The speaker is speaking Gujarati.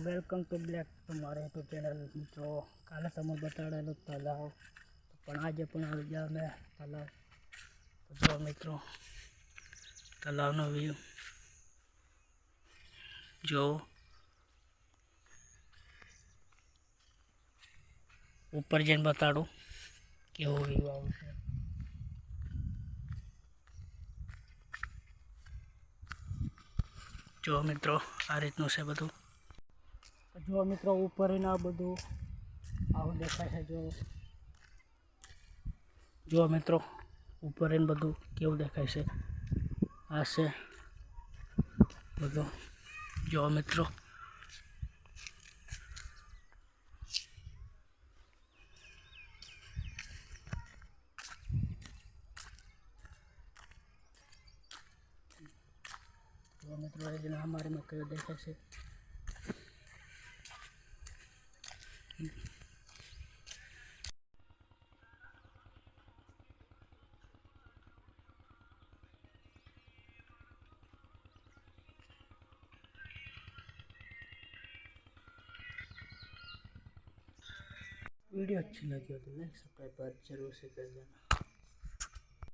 વેલકમ ટુ બ્લેક તમારે યુટ્યુબ ચેનલ મિત્રો. કાલે તમે બતાડેલું તલાવ, પણ આજે પણ આવી ગયા અમે તલાવ. જો મિત્રો તલાવનો વ્યૂ જો, ઉપર જઈને બતાડું કેવો વ્યૂ આવશે. જો મિત્રો આ રીતનું છે બધું. જો મિત્રો ઉપર આ બધું આવું દેખાય છે. જો મિત્રો ઉપર બધું કેવું દેખાય છે. આ છે બધું. જો મિત્રો મિત્રો એ જેને हमारे में कयो देखाय છે. वीडियो अच्छी लगी हो तो लाइक सब्सक्राइब जरूर से कर देना.